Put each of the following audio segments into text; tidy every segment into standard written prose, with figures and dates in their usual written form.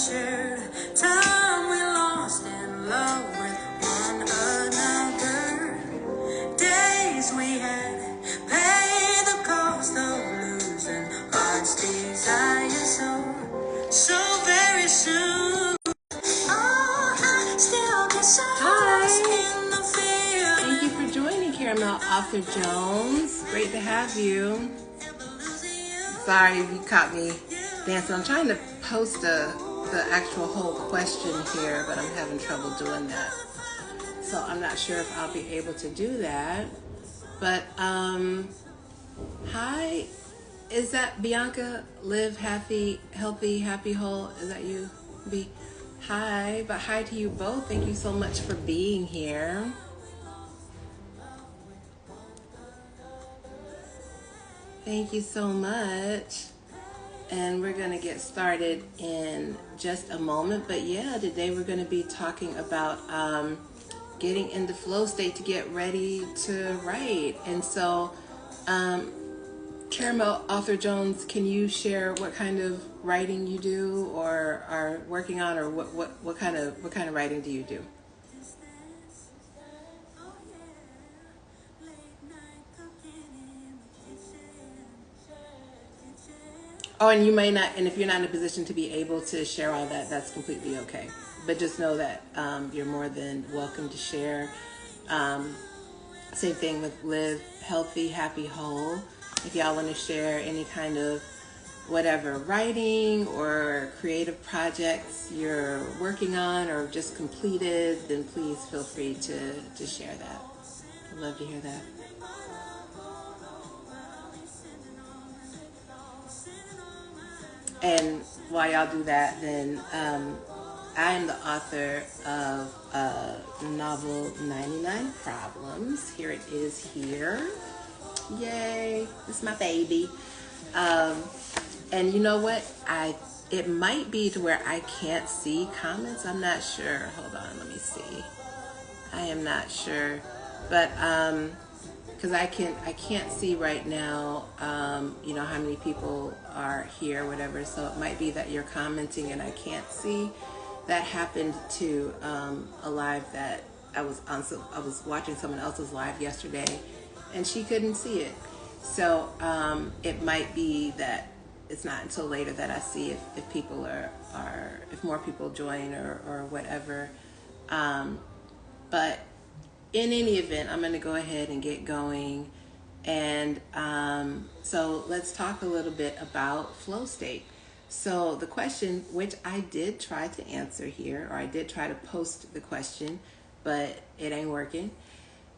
shared time we lost in love with one another. Days we had paid the cost of losing heart's desire so very soon. Oh, I still get so lost in the feeling. Thank you for joining, Caramel Author Jones. Great to have you. Sorry if you caught me dancing. I'm trying to post the actual whole question here, but I'm having trouble doing that. So I'm not sure if I'll be able to do that. But hi, is that Bianca? Live happy, healthy, happy, whole. Is that you? Hi, but hi to you both. Thank you so much for being here. Thank you so much. And we're going to get started in just a moment. But yeah, today we're going to be talking about getting into flow state to get ready to write. And so, Caramel Author Jones, can you share what kind of writing you do or are working on, or what kind of writing do you do? Oh, and you may not, and if you're not in a position to be able to share all that, that's completely okay. But just know that you're more than welcome to share. Same thing with Live Healthy, Happy, Whole. If y'all want to share any kind of whatever writing or creative projects you're working on or just completed, then please feel free to share that. I'd love to hear that. And while y'all do that, then I am the author of novel 99 Problems. Here it is here. Yay, this is my baby. And you know what? It might be to where I can't see comments. I'm not sure. Hold on, let me see. I am not sure. But because I can't see right now, you know, how many people are here, whatever. So it might be that you're commenting and I can't see. That happened to a live that I was on. So I was watching someone else's live yesterday, and she couldn't see it. So it might be that it's not until later that I see if people are if more people join or whatever. But in any event, I'm going to go ahead and get going. And so let's talk a little bit about flow state. So the question, which I did try to answer here, or I did try to post the question, but it ain't working.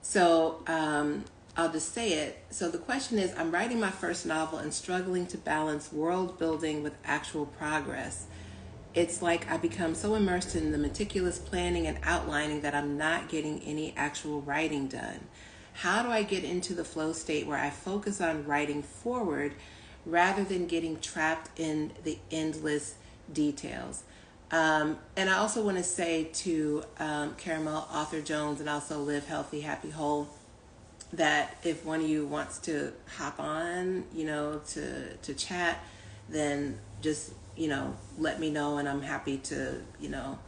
So I'll just say it. So the question is, I'm writing my first novel and struggling to balance world building with actual progress. It's like I become so immersed in the meticulous planning and outlining that I'm not getting any actual writing done. How do I get into the flow state where I focus on writing forward rather than getting trapped in the endless details? And I also want to say to Caramel Author Jones and also Live Healthy, Happy, Whole, that if one of you wants to hop on, you know, to chat, then just, you know, let me know, and I'm happy to, you know,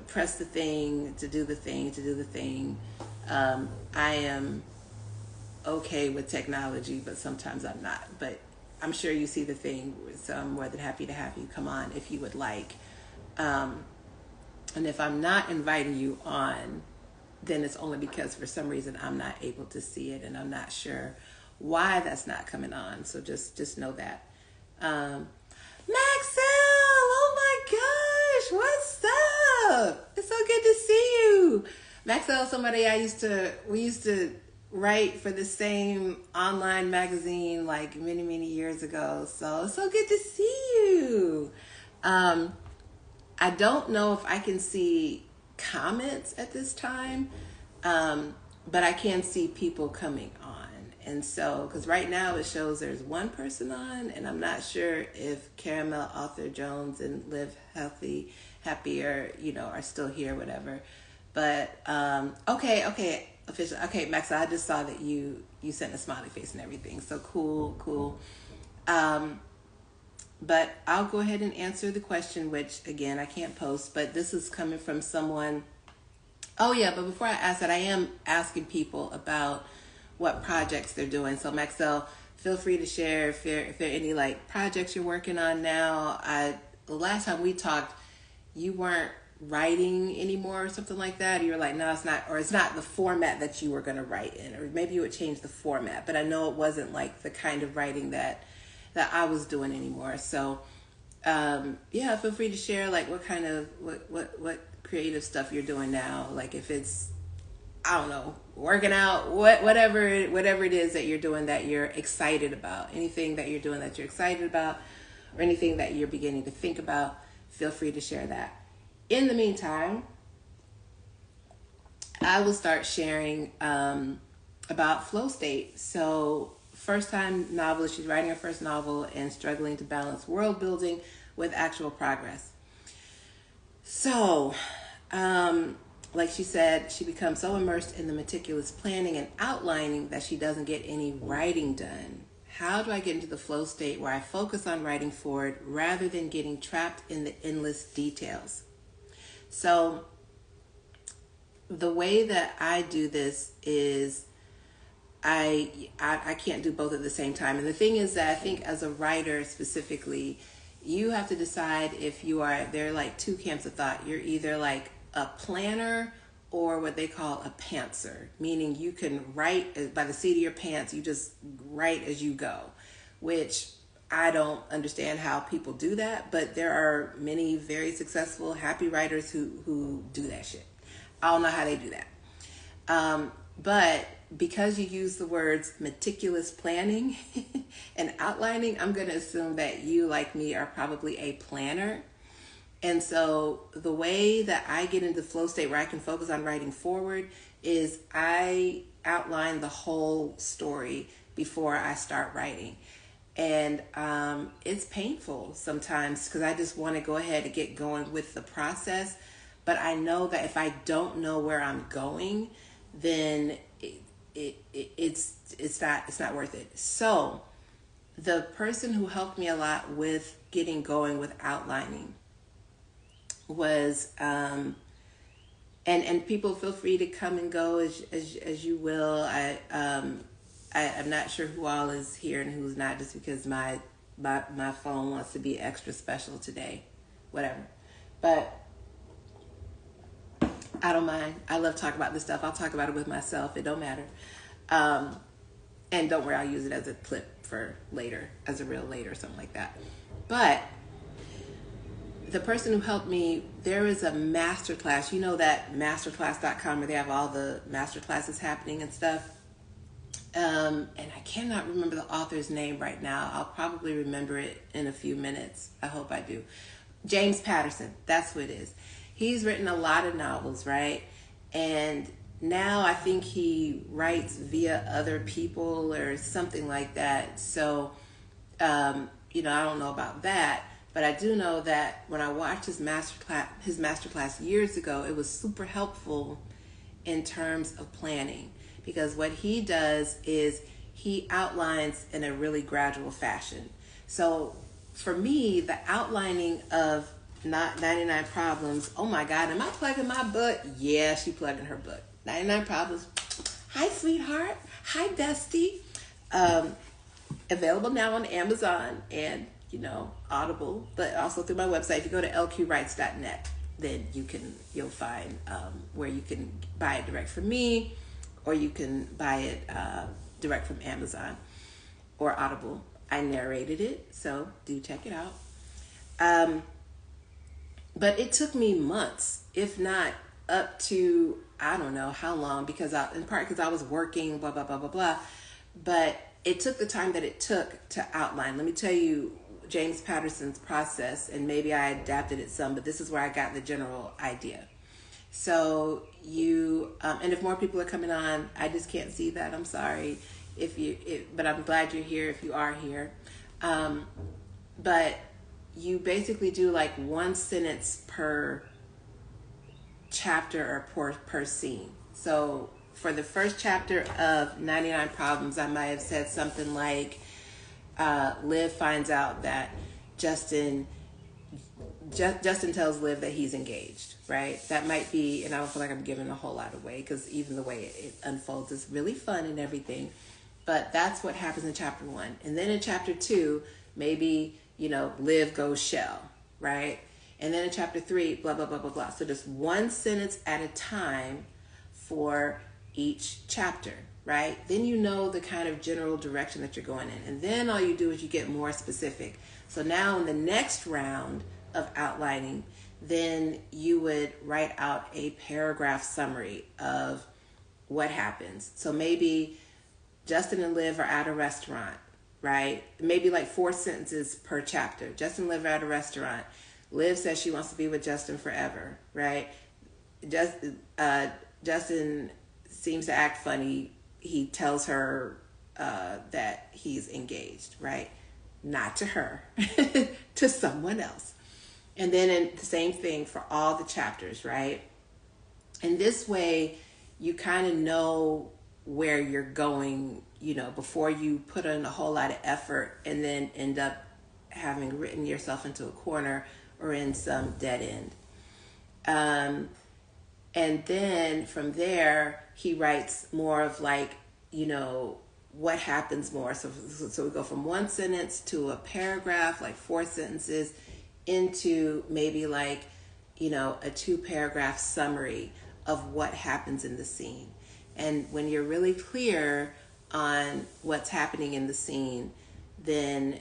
press the thing, to do the thing. I am okay with technology, but sometimes I'm not. But I'm sure you see the thing, so I'm more than happy to have you come on if you would like. And if I'm not inviting you on, then it's only because for some reason I'm not able to see it, and I'm not sure why that's not coming on. So just know that. Maxell, oh my gosh, what's up? It's so good to see you. Maxell, somebody we used to write for the same online magazine like many, many years ago. So it's so good to see you. I don't know if I can see comments at this time, but I can see people coming on. And so, because right now it shows there's one person on, and I'm not sure if Caramel Author Jones and Live Healthy, Happy, or, you know, are still here, whatever. But okay, official. Okay, Max, I just saw that you sent a smiley face and everything. So cool. But I'll go ahead and answer the question, which again I can't post, but this is coming from someone. Oh yeah, but before I ask that, I am asking people about what projects they're doing. So Maxell, feel free to share if there are any like projects you're working on now. The last time we talked, you weren't writing anymore or something like that. You were like, no, it's not, or it's not the format that you were going to write in, or maybe you would change the format. But I know it wasn't like the kind of writing that I was doing anymore. So yeah, feel free to share like what kind of what creative stuff you're doing now. Like if it's, I don't know, working out, whatever it is that you're doing that you're excited about. Anything that you're doing that you're excited about, or anything that you're beginning to think about, feel free to share that. In the meantime, I will start sharing about flow state. So first time novelist, she's writing her first novel and struggling to balance world building with actual progress. So, like she said, she becomes so immersed in the meticulous planning and outlining that she doesn't get any writing done. How do I get into the flow state where I focus on writing forward rather than getting trapped in the endless details? So the way that I do this is I can't do both at the same time. And the thing is that I think as a writer specifically, you have to decide if you are, there are like two camps of thought. You're either like a planner or what they call a pantser, meaning you can write by the seat of your pants, you just write as you go, which I don't understand how people do that, but there are many very successful, happy writers who do that shit. I don't know how they do that. But because you use the words meticulous planning and outlining, I'm going to assume that you, like me, are probably a planner. And so the way that I get into the flow state where I can focus on writing forward is I outline the whole story before I start writing. And it's painful sometimes because I just want to go ahead and get going with the process. But I know that if I don't know where I'm going, then it's not worth it. So the person who helped me a lot with getting going with outlining was and people feel free to come and go as you will. I'm not sure who all is here and who's not, just because my phone wants to be extra special today, whatever. But I don't mind. I love talking about this stuff. I'll talk about it with myself. It don't matter. And don't worry, I'll use it as a clip for later, as a reel later or something like that. But the person who helped me, there is a masterclass. You know that masterclass.com where they have all the masterclasses happening and stuff. And I cannot remember the author's name right now. I'll probably remember it in a few minutes. I hope I do. James Patterson, that's what it is. He's written a lot of novels, right? And now I think he writes via other people or something like that. So, I don't know about that, but I do know that when I watched his masterclass years ago, it was super helpful in terms of planning, because what he does is he outlines in a really gradual fashion. So for me, the outlining of not 99 Problems. Oh my God, am I plugging my book? Yeah, she plugging her book. 99 Problems. Hi, sweetheart. Hi, bestie. Available now on Amazon and, Audible, but also through my website. If you go to lqwrites.net, then you'll find where you can buy it direct from me, or you can buy it direct from Amazon or Audible. I narrated it, so do check it out. But it took me months, if not up to, I don't know how long, in part because I was working, blah, blah, blah, blah, blah. But it took the time that it took to outline. Let me tell you James Patterson's process, and maybe I adapted it some, but this is where I got the general idea. So and if more people are coming on, I just can't see that. I'm sorry but I'm glad you're here if you are here. But you basically do like one sentence per chapter or per scene. So for the first chapter of 99 Problems, I might have said something like, Liv finds out that Justin Justin tells Liv that he's engaged, right? That might be, and I don't feel like I'm giving a whole lot away because even the way it unfolds is really fun and everything. But that's what happens in chapter 1. And then in chapter 2, maybe, Liv goes shell, right? And then in chapter 3, blah, blah, blah, blah, blah. So just one sentence at a time for each chapter, right? Then you know the kind of general direction that you're going in. And then all you do is you get more specific. So now in the next round of outlining, then you would write out a paragraph summary of what happens. So maybe Justin and Liv are at a restaurant, right? Maybe like 4 sentences per chapter. Justin and Liv are at a restaurant. Liv says she wants to be with Justin forever, right? Justin seems to act funny. He tells her that he's engaged, right? Not to her, to someone else. And then the same thing for all the chapters, right? And this way, you kind of know where you're going, before you put in a whole lot of effort and then end up having written yourself into a corner or in some dead end. And then from there, he writes more of like, what happens more. So we go from one sentence to a paragraph, like 4 sentences, into maybe like, a 2-paragraph summary of what happens in the scene. And when you're really clear on what's happening in the scene, then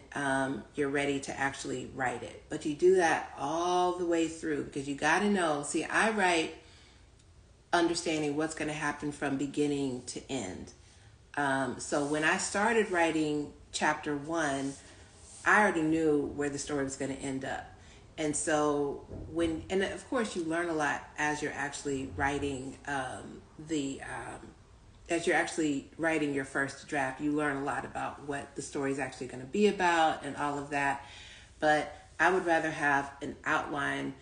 you're ready to actually write it. But you do that all the way through because you got to know. See, I write understanding what's going to happen from beginning to end. So when I started writing chapter 1, I already knew where the story was going to end up. And so and of course you learn a lot as you're actually writing as you're actually writing your first draft. You learn a lot about what the story is actually going to be about and all of that. But I would rather have an outline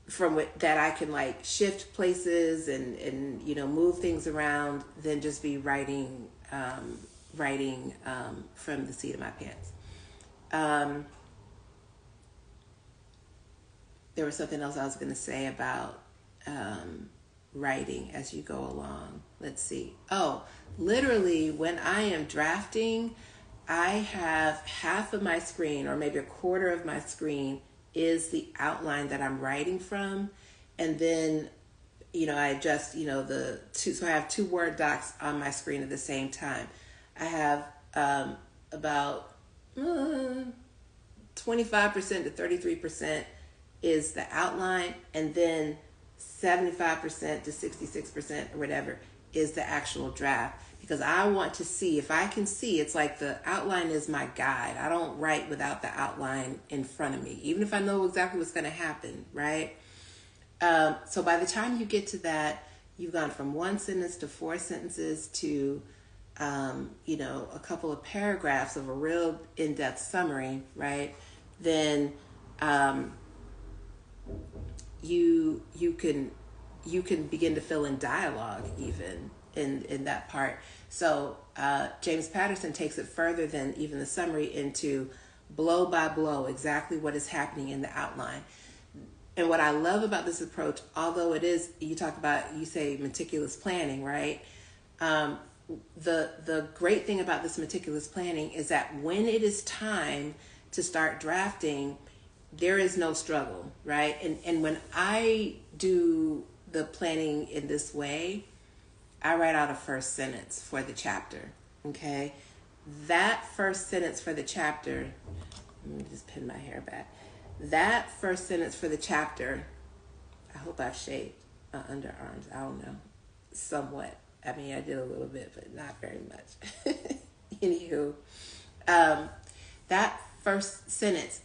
from that I can like shift places and move things around than just be writing from the seat of my pants. There was something else I was going to say about writing as you go along. Let's see. Oh, literally when I am drafting, I have half of my screen or maybe a quarter of my screen is the outline that I'm writing from. And then, I adjust, the two, so I have 2 Word docs on my screen at the same time. I have about 25% to 33% is the outline, and then 75% to 66% or whatever is the actual draft, because I want to see if I can see. It's like the outline is my guide. I don't write without the outline in front of me, even if I know exactly what's going to happen, right? So by the time you get to that, you've gone from 1 sentence to 4 sentences to a couple of paragraphs of a real in-depth summary, right? Then you can begin to fill in dialogue even in that part. So James Patterson takes it further than even the summary into blow by blow exactly what is happening in the outline. And what I love about this approach, although it is, you say meticulous planning, right? The great thing about this meticulous planning is that when it is time to start drafting, there is no struggle, right? And when I do the planning in this way, I write out a first sentence for the chapter, okay? That first sentence for the chapter, let me just pin my hair back. That first sentence for the chapter, I hope I've shaved my underarms. I don't know, somewhat. I mean, I did a little bit, but not very much. Anywho, that first sentence,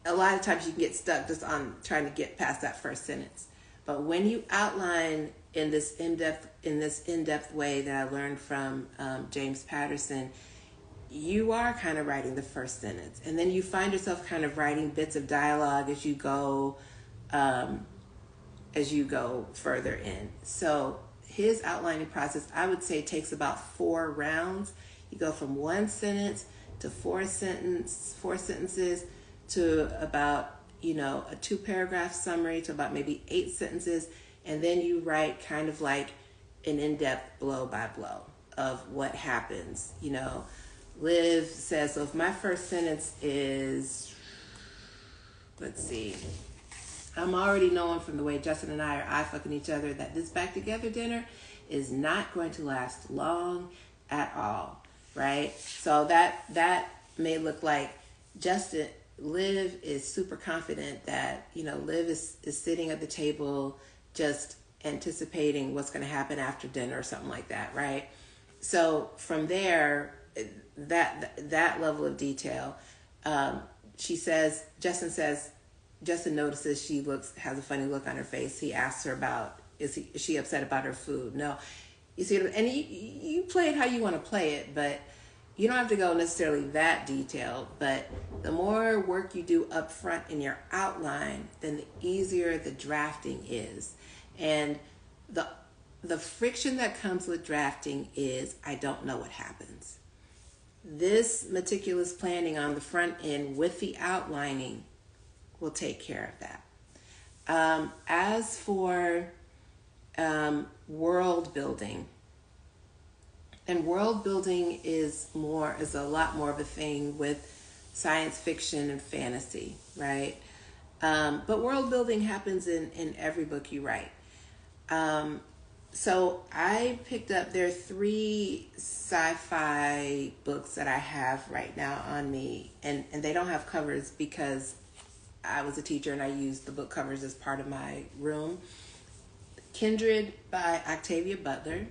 a lot of times you can get stuck just on trying to get past that first sentence. But when you outline in this in-depth way that I learned from James Patterson, you are kind of writing the first sentence, and then you find yourself kind of writing bits of dialogue as you go further in. So his outlining process, I would say, takes about 4 rounds. You go from 1 sentence to four sentences to about, a 2-paragraph summary to about maybe 8 sentences. And then you write kind of like an in-depth blow by blow of what happens. Liv says, so if my first sentence is, let's see, I'm already knowing from the way Justin and I are eye-fucking each other that this back together dinner is not going to last long at all, right? So that may look like Liv is super confident that, Liv is sitting at the table just anticipating what's going to happen after dinner or something like that, right? So from there, that level of detail, Justin notices she has a funny look on her face. He asks her about, is she upset about her food? No. You see, and you play it how you want to play it, but you don't have to go necessarily that detailed. But the more work you do up front in your outline, then the easier the drafting is. And the friction that comes with drafting is I don't know what happens. This meticulous planning on the front end with the outlining will take care of that. As for world building, and world building is a lot more of a thing with science fiction and fantasy, right? But world building happens in every book you write. So I picked up, there are 3 sci-fi books that I have right now on me, and they don't have covers because I was a teacher and I used the book covers as part of my room. Kindred by Octavia Butler.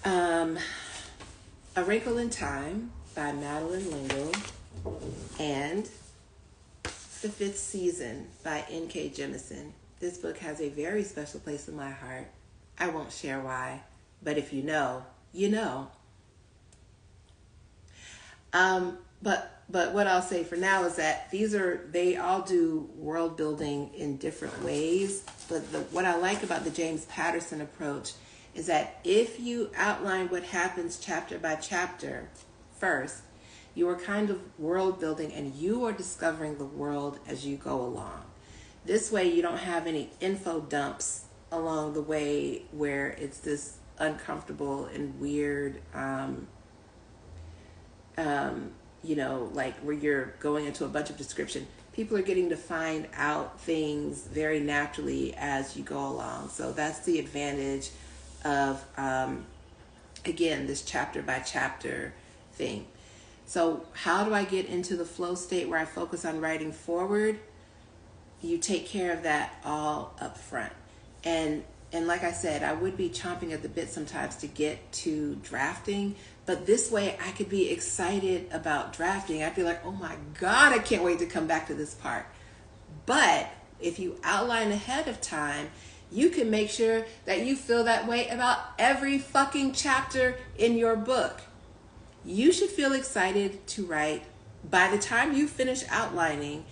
A Wrinkle in Time by Madeline L'Engle. And The Fifth Season by N.K. Jemisin. This book has a very special place in my heart. I won't share why, but if you know, you know. But what I'll say for now is that they all do world building in different ways. But what I like about the James Patterson approach is that if you outline what happens chapter by chapter first, you are kind of world building and you are discovering the world as you go along. This way you don't have any info dumps along the way where it's this uncomfortable and weird, like where you're going into a bunch of description. People are getting to find out things very naturally as you go along. So that's the advantage of, again, this chapter by chapter thing. So how do I get into the flow state where I focus on writing forward? You take care of that all up front. And like I said, I would be chomping at the bit sometimes to get to drafting, but this way I could be excited about drafting. I'd be like, oh my God, I can't wait to come back to this part. But if you outline ahead of time, you can make sure that you feel that way about every fucking chapter in your book. You should feel excited to write. By the time you finish outlining,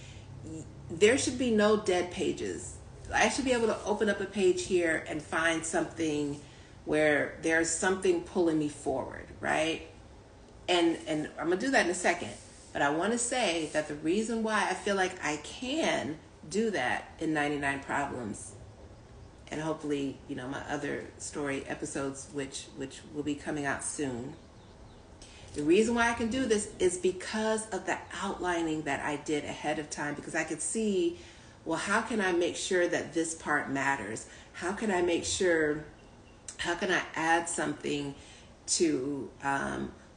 there should be no dead pages. I should be able to open up a page here and find something where there's something pulling me forward, right? And I'm going to do that in a second. But I want to say that the reason why I feel like I can do that in 99 Problems, and hopefully, my other story episodes, which will be coming out soon. The reason why I can do this is because of the outlining that I did ahead of time, because I could see, well, how can I make sure that this part matters? How can I add something to,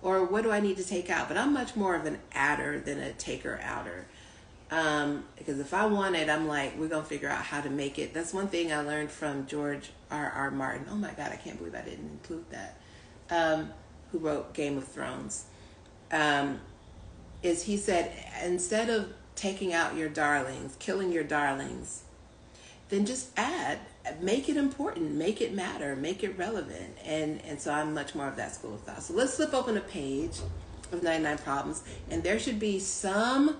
or what do I need to take out? But I'm much more of an adder than a taker-outer. Because if I want it, I'm like, we're going to figure out how to make it. That's one thing I learned from George R.R. Martin. Oh my God, I can't believe I didn't include that. Who wrote Game of Thrones. Is he said, instead of taking out your darlings, killing your darlings, then just make it important, make it matter, make it relevant. And so I'm much more of that school of thought. So let's flip open a page of 99 Problems, and there should be some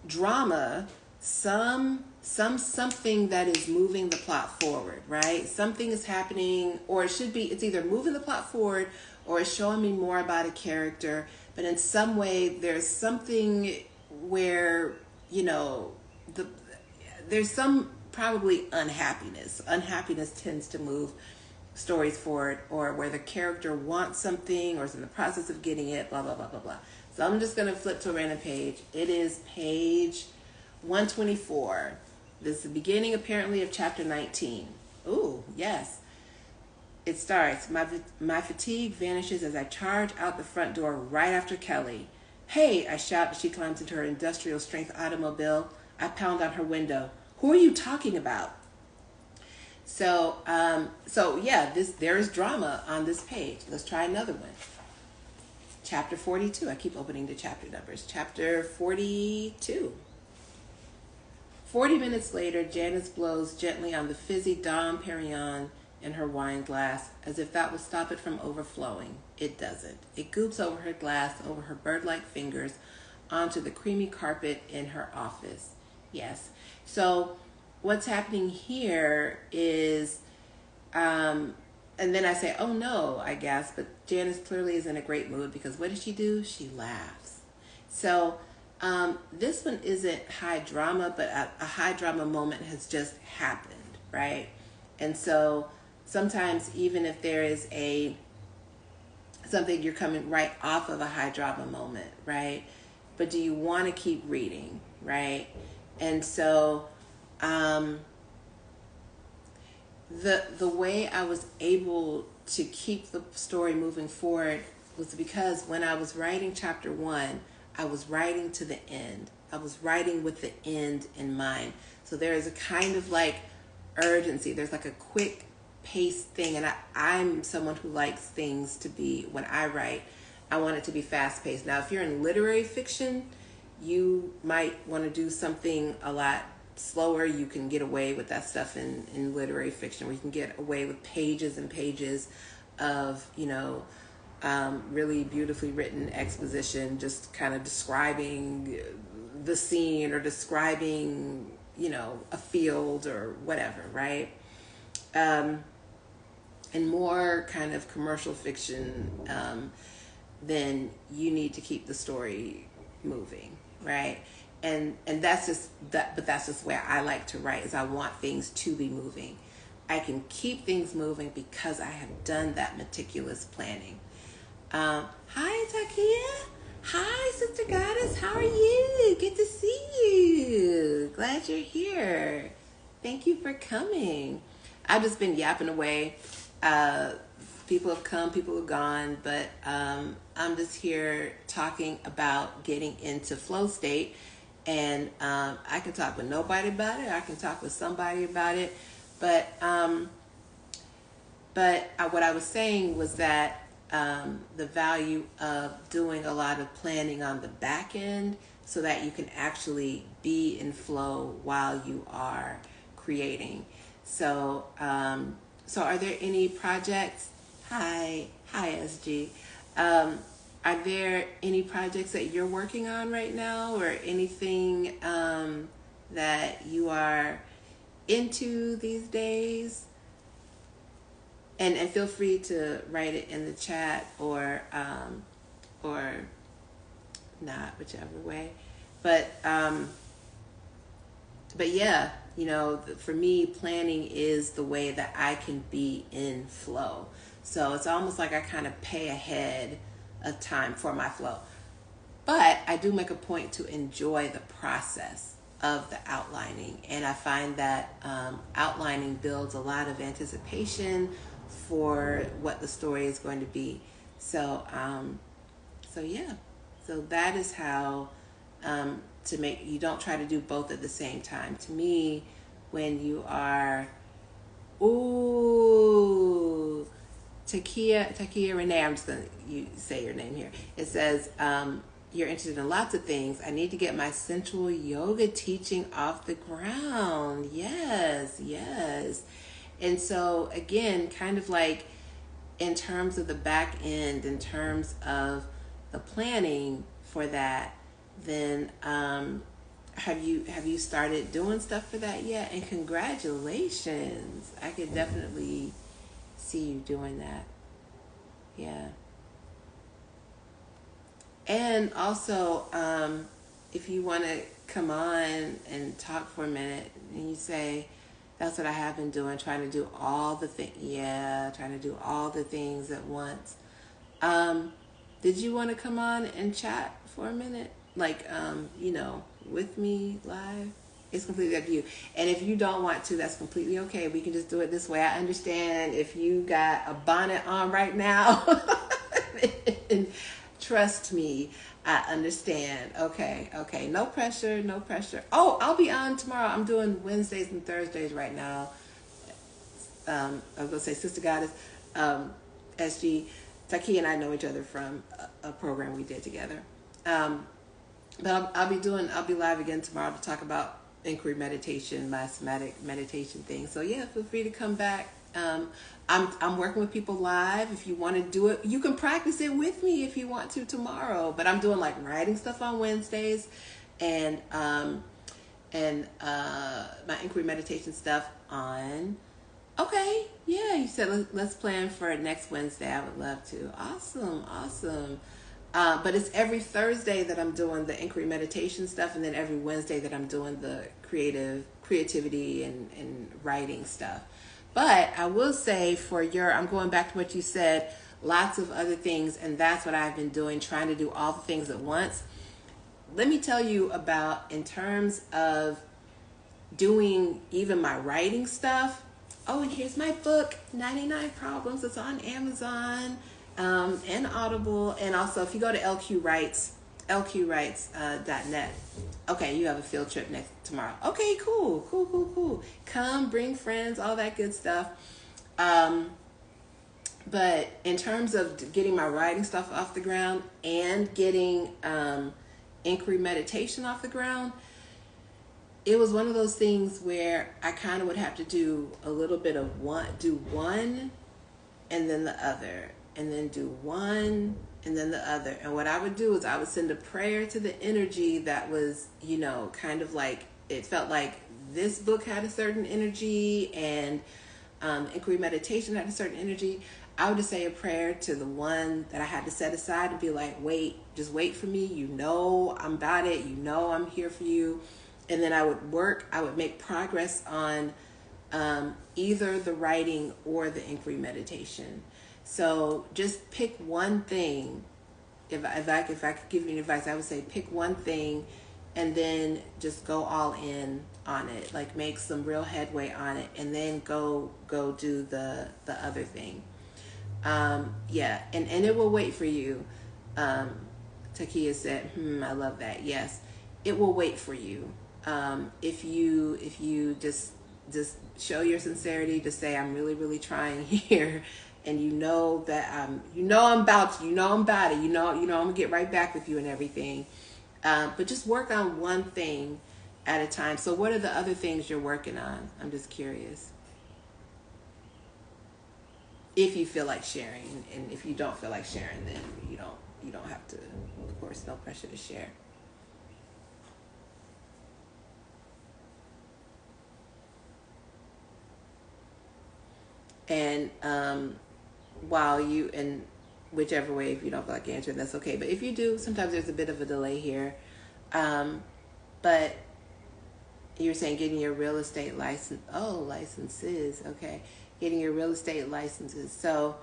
drama, some something that is moving the plot forward, right? Something is happening, or it's either moving the plot forward or it's showing me more about a character, but in some way there's something where, there's some probably unhappiness tends to move stories forward, or where the character wants something or is in the process of getting it, blah blah blah blah blah. So I'm just going to flip to a random page. It is page 124. This is the beginning, apparently, of chapter 19. Ooh, yes. It starts, my fatigue vanishes as I charge out the front door right after Kelly. Hey, I shout as she climbs into her industrial strength automobile. I pound on her window. Who are you talking about? So yeah, there is drama on this page. Let's try another one. Chapter 42. I keep opening the chapter numbers. Chapter 42. 40 minutes later, Janice blows gently on the fizzy Dom Perignon in her wine glass, as if that would stop it from overflowing. It doesn't. It goops over her glass, over her bird-like fingers, onto the creamy carpet in her office. Yes. So what's happening here is, and then I say, oh no, I guess, but Janice clearly is in a great mood, because what does she do? She laughs. So this one isn't high drama, but a high drama moment has just happened, right? And so sometimes, even if there is something you're coming right off of a high drama moment, right? But do you want to keep reading, right? And so the way I was able to keep the story moving forward was because when I was writing chapter 1, I was writing to the end. I was writing with the end in mind. So there is a kind of like urgency. There's like a quick pace thing. And I'm someone who likes things to be, when I write, I want it to be fast paced. Now, if you're in literary fiction, you might want to do something a lot slower. You can get away with that stuff in literary fiction, where you can get away with pages and pages of, really beautifully written exposition, just kind of describing the scene or describing, a field or whatever, right? And more kind of commercial fiction, then you need to keep the story moving, right? And that's just that, but that's just where I like to write, is I want things to be moving. I can keep things moving because I have done that meticulous planning. Hi, Takia. Hi, Sister Goddess. How are you? Good to see you. Glad you're here. Thank you for coming. I've just been yapping away. People have come, people have gone, but I'm just here talking about getting into flow state. And I can talk with nobody about it. I can talk with somebody about it. But what I was saying was that the value of doing a lot of planning on the back end, so that you can actually be in flow while you are creating. So are there any projects? Hi SG. Are there any projects that you're working on right now, or anything that you are into these days? And feel free to write it in the chat, or not, whichever way. But yeah, for me, planning is the way that I can be in flow. So it's almost like I kind of pay ahead of time for my flow. But I do make a point to enjoy the process of the outlining. And I find that outlining builds a lot of anticipation for what the story is going to be. So yeah. So that is how you don't try to do both at the same time. To me, when you are, Takia Renee, I'm just going to say your name here. It says, you're interested in lots of things. I need to get my sensual yoga teaching off the ground. Yes. And so again, kind of like in terms of the back end, in terms of the planning for that, then have you started doing stuff for that yet? And congratulations. I could definitely see you doing that. Yeah. And also, if you want to come on and talk for a minute, and you say, "That's what I have been doing, trying to do all the things." Yeah, trying to do all the things at once. Um, did you want to come on and chat for a minute, like with me live? It's completely up to you. And if you don't want to, that's completely okay. We can just do it this way. I understand if you got a bonnet on right now. And trust me, I understand. Okay, okay. No pressure, no pressure. Oh, I'll be on tomorrow. I'm doing Wednesdays and Thursdays right now. I was going to say Sister Goddess, SG. Taki and I know each other from a program we did together. But I'll be live again tomorrow to talk about inquiry meditation, my somatic meditation thing. So yeah, feel free to come back. I'm working with people live. If you want to do it, you can practice it with me if you want to tomorrow. But I'm doing like writing stuff on Wednesdays, and my inquiry meditation stuff on. Okay, yeah, you said let's plan for next Wednesday. I would love to. Awesome, awesome. But it's every Thursday that I'm doing the inquiry meditation stuff, and then every Wednesday that I'm doing the creativity and writing stuff. But I will say I'm going back to what you said, lots of other things, and that's what I've been doing, trying to do all the things at once. Let me tell you about, in terms of doing even my writing stuff. Oh, and here's my book, 99 Problems. It's on Amazon and Audible. And also, if you go to lqwrites.net. Okay, you have a field trip tomorrow. Okay, cool. Come, bring friends, all that good stuff. But in terms of getting my writing stuff off the ground and getting inquiry meditation off the ground, it was one of those things where I kind of would have to do a little bit of one and then the other, and then do one and then the other. And what I would do is I would send a prayer to the energy that was, kind of like, it felt like this book had a certain energy, and inquiry meditation had a certain energy. I would just say a prayer to the one that I had to set aside and be like, just wait for me. I'm about it. I'm here for you. And then I would make progress on either the writing or the inquiry meditation. So just pick one thing. If I could give you advice, I would say pick one thing and then just go all in on it. Like make some real headway on it, and then go do the other thing. Yeah, and it will wait for you. Takia said, I love that. Yes, it will wait for you. If you just show your sincerity to say, I'm really, really trying here, and that I'm about you, I'm about it, I'm gonna get right back with you and everything. But just work on one thing at a time. So what are the other things you're working on? I'm just curious. If you feel like sharing, and if you don't feel like sharing, then you don't have to. Of course, no pressure to share. And whichever way, if you don't feel like answering, that's okay. But if you do, sometimes there's a bit of a delay here. But you're saying getting your real estate license. Oh, licenses. Okay. Getting your real estate licenses. So,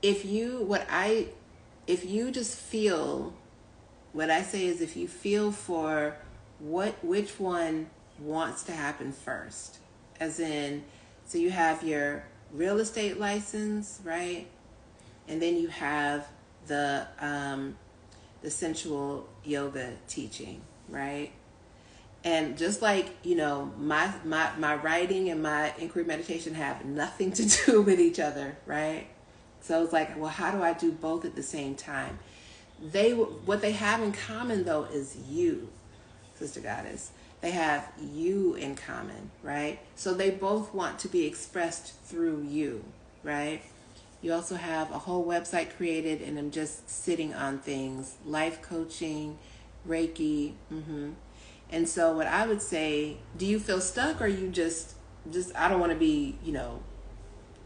if you just feel, what I say is, if you feel for which one wants to happen first, as in, so you have your real estate license, right? And then you have the sensual yoga teaching, right? And just like, my writing and my inquiry meditation have nothing to do with each other, right? So it's like, well, how do I do both at the same time? What they have in common, though, is you, Sister Goddess. They have you in common, right? So they both want to be expressed through you, right? You also have a whole website created, and I'm just sitting on things, life coaching, Reiki. And so what I would say, do you feel stuck, or you just I don't want to be,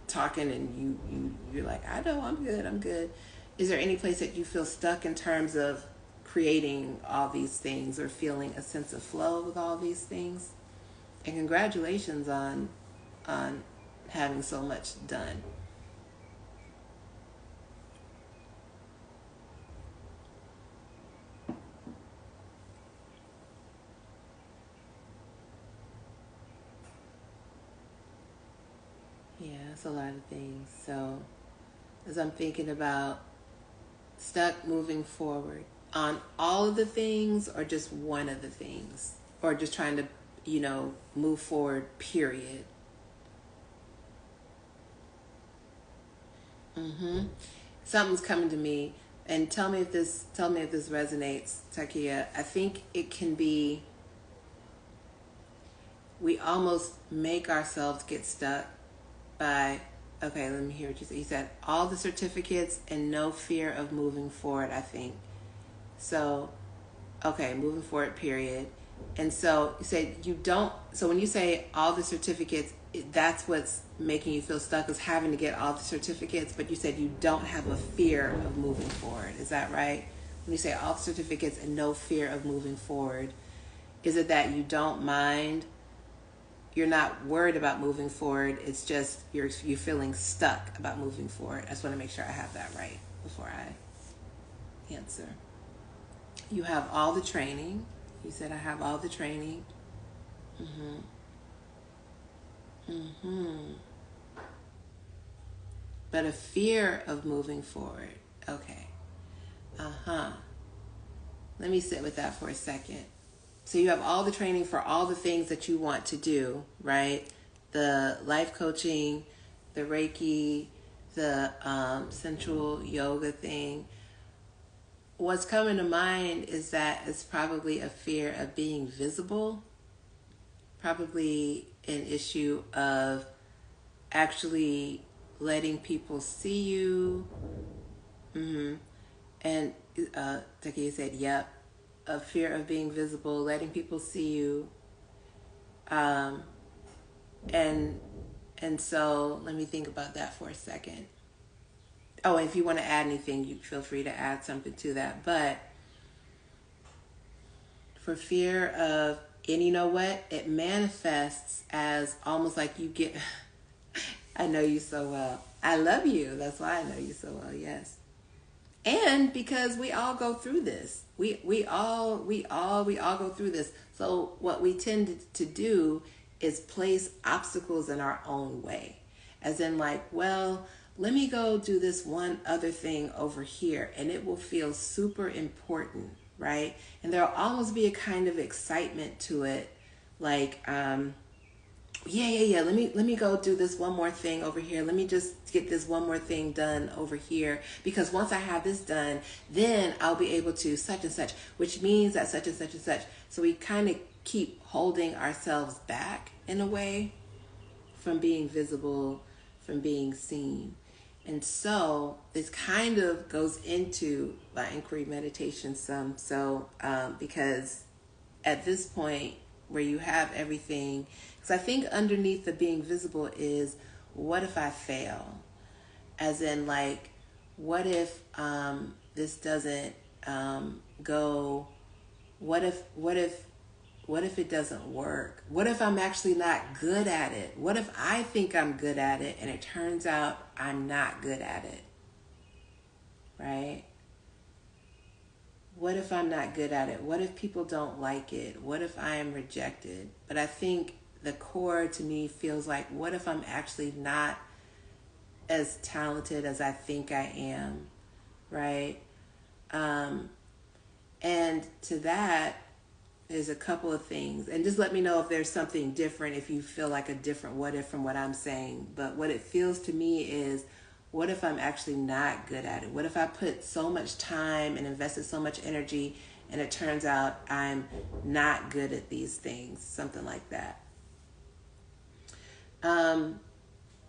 talking and you're like, I know, I'm good, I'm good. Is there any place that you feel stuck in terms of creating all these things or feeling a sense of flow with all these things? And congratulations on having so much done. Yeah, it's a lot of things. So as I'm thinking about stuck moving forward on all of the things, or just one of the things, or just trying to, move forward, period. Something's coming to me, and tell me if this resonates, Takia. I think it can be, we almost make ourselves get stuck by, okay, let me hear what you said. You said all the certificates and no fear of moving forward, I think. So, okay, moving forward, period. And so you said you don't, so when you say all the certificates, that's what's making you feel stuck, is having to get all the certificates, but you said you don't have a fear of moving forward. Is that right? When you say all the certificates and no fear of moving forward, is it that you don't mind, you're not worried about moving forward, it's just you're feeling stuck about moving forward? I just want to make sure I have that right before I answer. You have all the training. You said I have all the training. But a fear of moving forward. Okay. Let me sit with that for a second. So you have all the training for all the things that you want to do, right? The life coaching, the Reiki, the sensual yoga thing. What's coming to mind is that it's probably a fear of being visible, probably an issue of actually letting people see you. And Takia said, yep, a fear of being visible, letting people see you. And so let me think about that for a second. Oh, and if you want to add anything, you feel free to add something to that. But for fear of, and you know what? It manifests as almost like you get, I know you so well. I love you. That's why I know you so well. Yes. And because we all go through this. We all go through this. So what we tend to do is place obstacles in our own way. As in, like, well, let me go do this one other thing over here, and it will feel super important, right? And there'll almost be a kind of excitement to it, like, yeah. Let me go do this one more thing over here. Let me just get this one more thing done over here, because once I have this done, then I'll be able to such and such, which means that such and such and such. So we kind of keep holding ourselves back in a way from being visible, from being seen. And so this kind of goes into my inquiry meditation some. So because at this point where you have everything, because I think underneath the being visible is, what if I fail? As in, like, what if this doesn't go? What if it doesn't work? What if I'm actually not good at it? What if I think I'm good at it and it turns out I'm not good at it? Right? What if I'm not good at it? What if people don't like it? What if I am rejected? But I think the core to me feels like, what if I'm actually not as talented as I think I am? Right? And to that, there's a couple of things. And just let me know if there's something different, if you feel like a different what if from what I'm saying. But what it feels to me is, what if I'm actually not good at it? What if I put so much time and invested so much energy and it turns out I'm not good at these things? Something like that.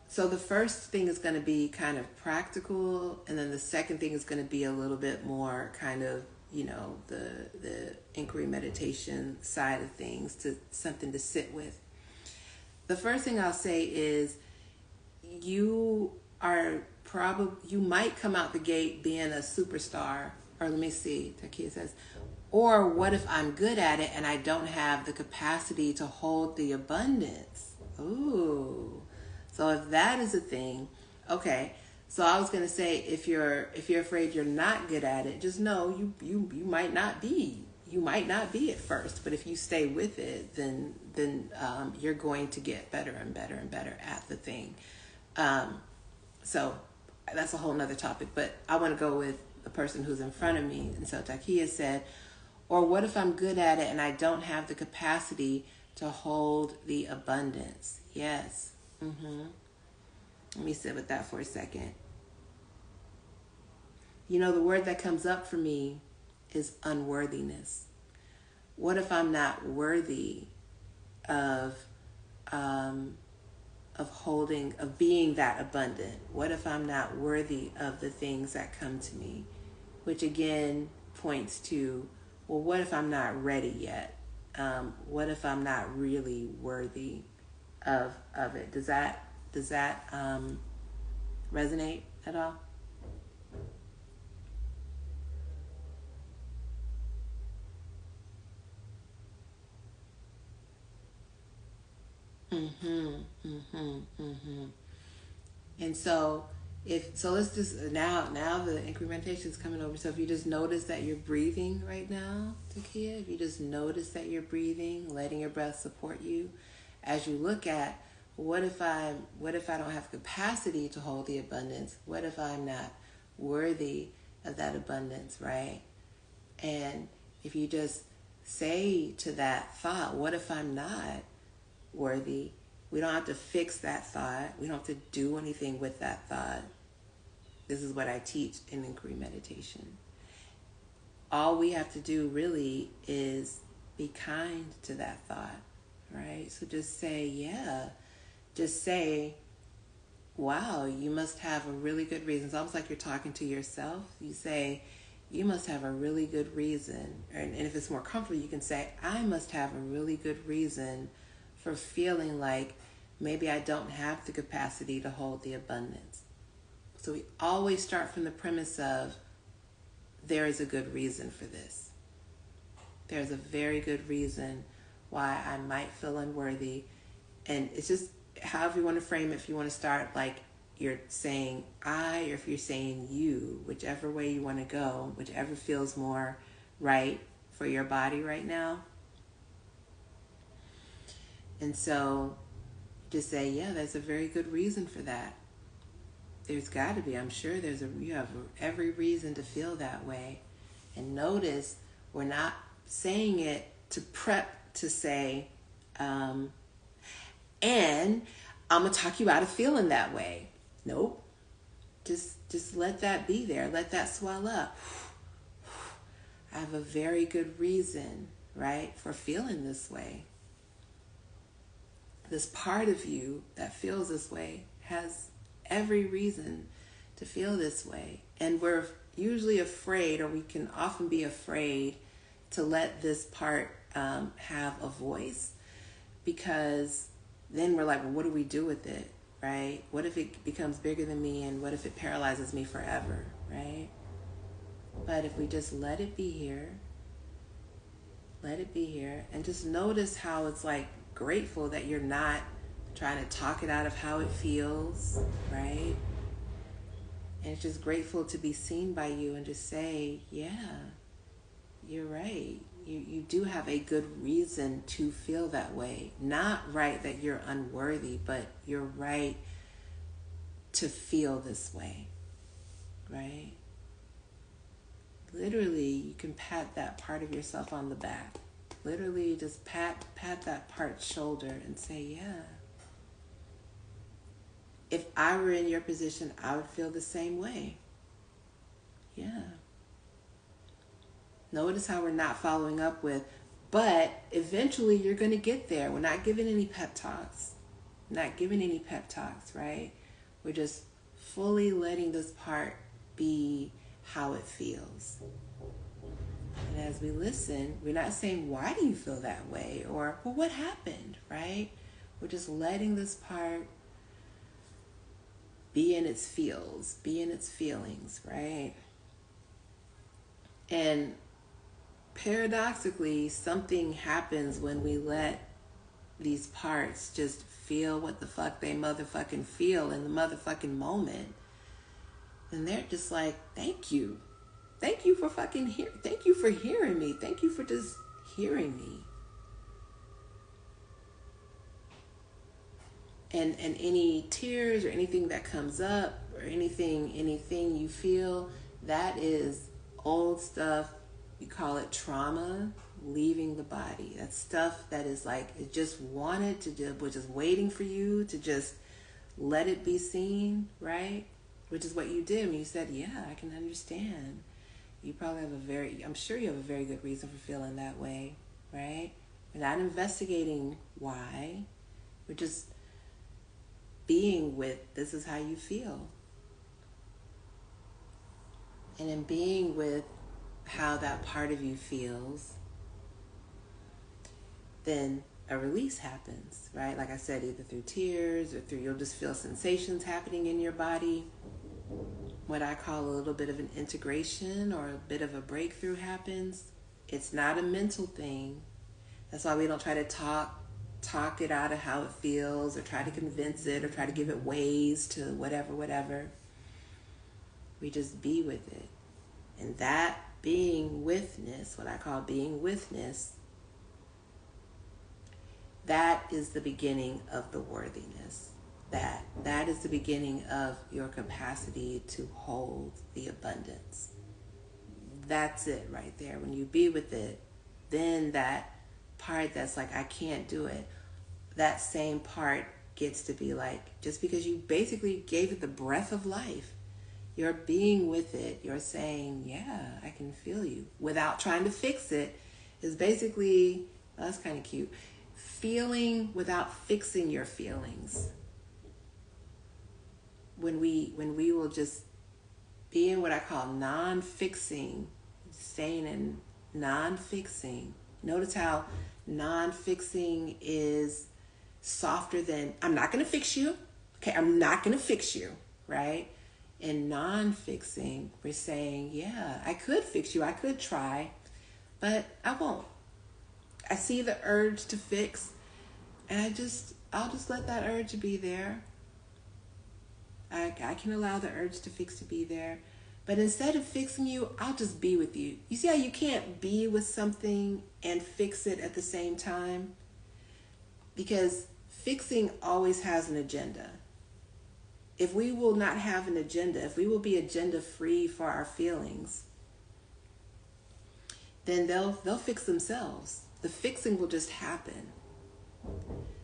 So the first thing is going to be kind of practical, and then the second thing is going to be a little bit more kind of the inquiry meditation side of things, to something to sit with. The first thing I'll say is you might come out the gate being a superstar, or let me see, Takia says, or what if I'm good at it and I don't have the capacity to hold the abundance? Ooh. So if that is a thing, okay. So I was going to say, if you're afraid you're not good at it, just know you might not be. You might not be at first, but if you stay with it, then you're going to get better and better and better at the thing. So that's a whole nother topic, but I want to go with the person who's in front of me. And so Takia said, or what if I'm good at it and I don't have the capacity to hold the abundance? Yes. Let me sit with that for a second. The word that comes up for me is unworthiness. What if I'm not worthy of being that abundant? What if I'm not worthy of the things that come to me? Which again points to, well, what if I'm not ready yet? What if I'm not really worthy of it? Does that resonate at all? And so let's just now the incrementation is coming over. So if you just notice that you're breathing right now, Takia, if you just notice that you're breathing, letting your breath support you, as you look at what if I don't have capacity to hold the abundance? What if I'm not worthy of that abundance, right? And if you just say to that thought, what if I'm not worthy? We don't have to fix that thought. We don't have to do anything with that thought. This is what I teach in inquiry meditation. All we have to do really is be kind to that thought, right? So just say, yeah. Just say, wow, you must have a really good reason. It's almost like you're talking to yourself. You say, you must have a really good reason. And if it's more comfortable, you can say, I must have a really good reason for feeling like maybe I don't have the capacity to hold the abundance. So we always start from the premise of there is a good reason for this. There's a very good reason why I might feel unworthy. And it's just however you want to frame it. If you want to start like you're saying I, or if you're saying you, whichever way you want to go, whichever feels more right for your body right now. And so just say, yeah, there's a very good reason for that. There's got to be. I'm sure you have every reason to feel that way. And notice we're not saying it to prep to say, and I'm going to talk you out of feeling that way. Nope. Just let that be there. Let that swell up. I have a very good reason, right, for feeling this way. This part of you that feels this way has every reason to feel this way. And we're usually afraid, or we can often be afraid to let this part have a voice, because then we're like, well, what do we do with it, right? What if it becomes bigger than me, and what if it paralyzes me forever, right? But if we just let it be here, and just notice how it's like grateful that you're not trying to talk it out of how it feels, right? And it's just grateful to be seen by you and just say, yeah, you're right. You do have a good reason to feel that way. Not right that you're unworthy, but you're right to feel this way, right? Literally, you can pat that part of yourself on the back. Literally, just pat that part's shoulder and say, yeah. If I were in your position, I would feel the same way. Yeah. Notice how we're not following up with, but eventually you're going to get there. We're not giving any pep talks. Right? We're just fully letting this part be how it feels. And as we listen, we're not saying, why do you feel that way? Or, well, what happened, right? We're just letting this part be in its feels, be in its feelings, right? And paradoxically, something happens when we let these parts just feel what the fuck they motherfucking feel in the motherfucking moment. And they're just like, thank you. Thank you for fucking thank you for hearing me. Thank you for just hearing me. And any tears or anything that comes up or anything you feel, that is old stuff. You call it trauma leaving the body. That's stuff that is like, it just wanted to do, was just waiting for you to just let it be seen, right? Which is what you did when you said, yeah, I can understand. You probably have I'm sure you have a very good reason for feeling that way, right? We're not investigating why. We're just being with, this is how you feel. And in being with how that part of you feels, then a release happens, right? Like I said, either through tears or through, you'll just feel sensations happening in your body. What I call a little bit of an integration or a bit of a breakthrough happens. It's not a mental thing. That's why we don't try to talk it out of how it feels or try to convince it or try to give it ways to whatever. We just be with it. And that being withness, what I call being withness, that is the beginning of the worthiness. That is the beginning of your capacity to hold the abundance. That's it right there. When you be with it, then that part that's like, I can't do it, that same part gets to be like, just because you basically gave it the breath of life, you're being with it, you're saying, yeah, I can feel you, without trying to fix it, is basically, well, that's kind of cute, feeling without fixing your feelings. When we will just be in what I call non-fixing, staying in non-fixing. Notice how non-fixing is softer than, I'm not going to fix you. Okay, I'm not going to fix you, right? In non-fixing, we're saying, yeah, I could fix you. I could try, but I won't. I see the urge to fix, and I'll just let that urge be there. I can allow the urge to fix to be there. But instead of fixing you, I'll just be with you. You see how you can't be with something and fix it at the same time? Because fixing always has an agenda. If we will not have an agenda, if we will be agenda free for our feelings, then they'll fix themselves. The fixing will just happen.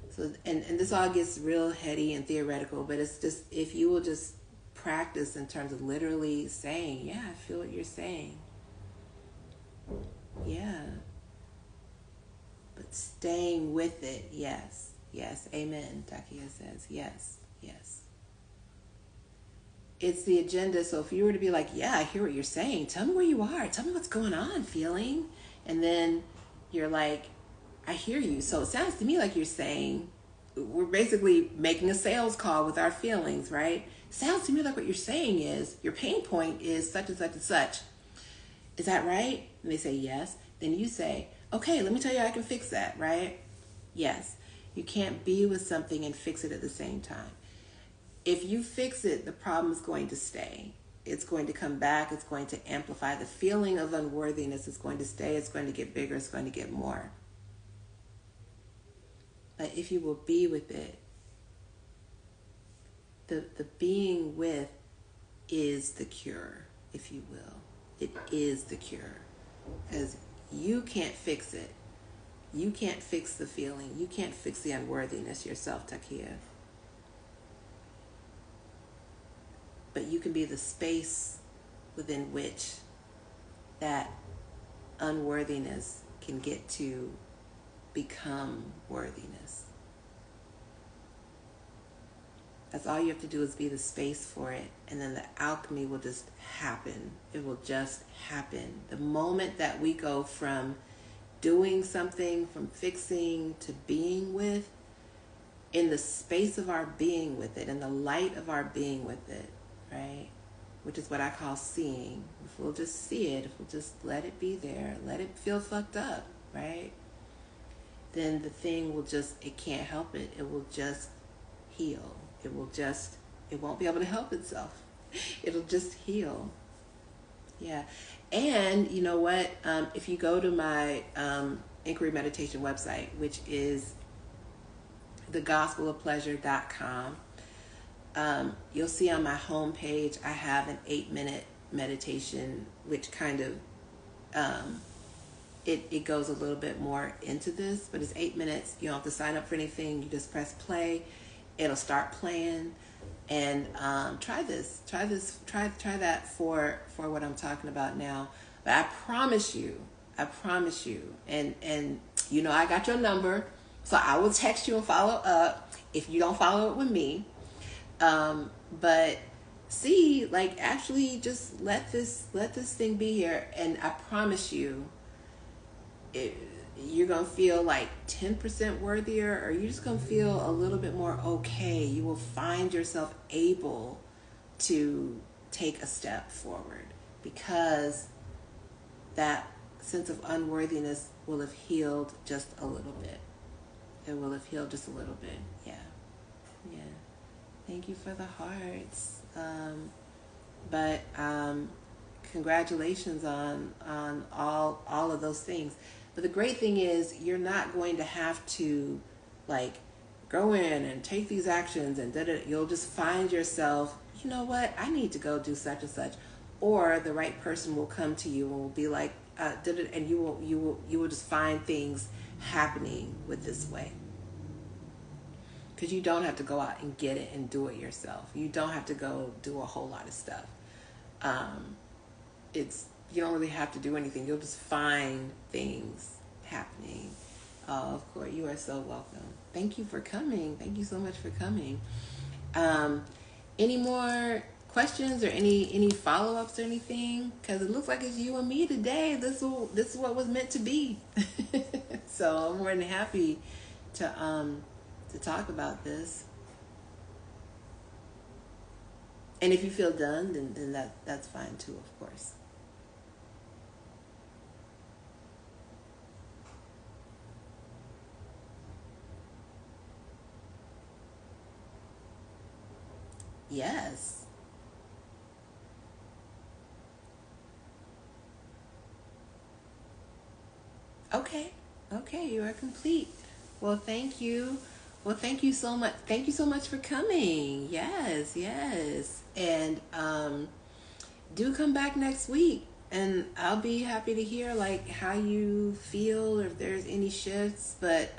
So, and this all gets real heady and theoretical, but it's just, if you will just practice in terms of literally saying, yeah, I feel what you're saying. Yeah. But staying with it, yes. Yes, amen, Takia says. Yes, yes. It's the agenda. So if you were to be like, yeah, I hear what you're saying. Tell me where you are. Tell me what's going on, feeling. And then you're like, I hear you. So it sounds to me like you're saying, we're basically making a sales call with our feelings, right? Sounds to me like what you're saying is, your pain point is such and such and such. Is that right? And they say yes. Then you say, okay, let me tell you how I can fix that, right? Yes. You can't be with something and fix it at the same time. If you fix it, the problem is going to stay. It's going to come back. It's going to amplify. The feeling of unworthiness is going to stay. It's going to get bigger. It's going to get more. But if you will be with it, the being with is the cure, if you will. It is the cure. Because you can't fix it. You can't fix the feeling. You can't fix the unworthiness yourself, Takia. But you can be the space within which that unworthiness can get to become worthiness. That's all you have to do is be the space for it. And then the alchemy will just happen. It will just happen. The moment that we go from doing something, from fixing to being with, in the space of our being with it, in the light of our being with it, right? Which is what I call seeing. If we'll just see it, if we'll just let it be there, let it feel fucked up, right? Then the thing will just, it can't help it. It will just heal. It won't be able to help itself. It'll just heal. Yeah. And you know what? If you go to my inquiry meditation website, which is thegospelofpleasure.com, you'll see on my homepage, I have an 8-minute meditation, which kind of, it goes a little bit more into this, but it's 8 minutes. You don't have to sign up for anything. You just press play. It'll start playing, and try that for what I'm talking about now. But I promise you, and you know I got your number, so I will text you and follow up if you don't follow up with me. But see, like, actually just let this thing be here, and I promise you, you're going to feel like 10% worthier, or you're just going to feel a little bit more okay. You will find yourself able to take a step forward, because that sense of unworthiness will have healed just a little bit. It will have healed just a little bit. Yeah. Thank you for the hearts. But congratulations on all of those things. But the great thing is, you're not going to have to like go in and take these actions and you'll just find yourself, you know what, I need to go do such and such, or the right person will come to you and will be like, and you will just find things happening with this way. Because you don't have to go out and get it and do it yourself. You don't have to go do a whole lot of stuff. You don't really have to do anything. You'll just find things happening. Oh, of course, you are so welcome. Thank you for coming. Thank you so much for coming. Any more questions or any follow-ups or anything? Because it looks like it's you and me today. This is what was meant to be. So I'm more than happy to talk about this. And if you feel done, then that's fine too, of course. Yes. Okay, you are complete. Well, thank you. Well, thank you so much. Thank you so much for coming. Yes. And do come back next week, and I'll be happy to hear like how you feel, or if there's any shifts. But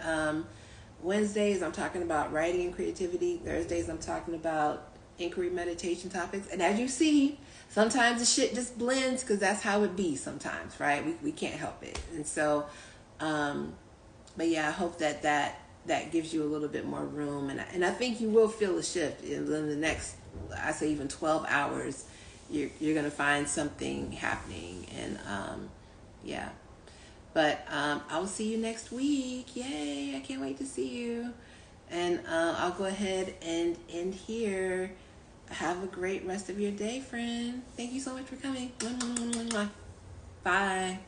Wednesdays I'm talking about writing and creativity. Thursdays I'm talking about inquiry meditation topics. And as you see, sometimes the shit just blends, because that's how it be sometimes, right? We can't help it. And so but yeah, I hope that gives you a little bit more room, and I think you will feel a shift in the next, I say even 12 hours. You're gonna find something happening, and yeah. But I will see you next week. Yay! I can't wait to see you. And I'll go ahead and end here. Have a great rest of your day, friend. Thank you so much for coming. Bye.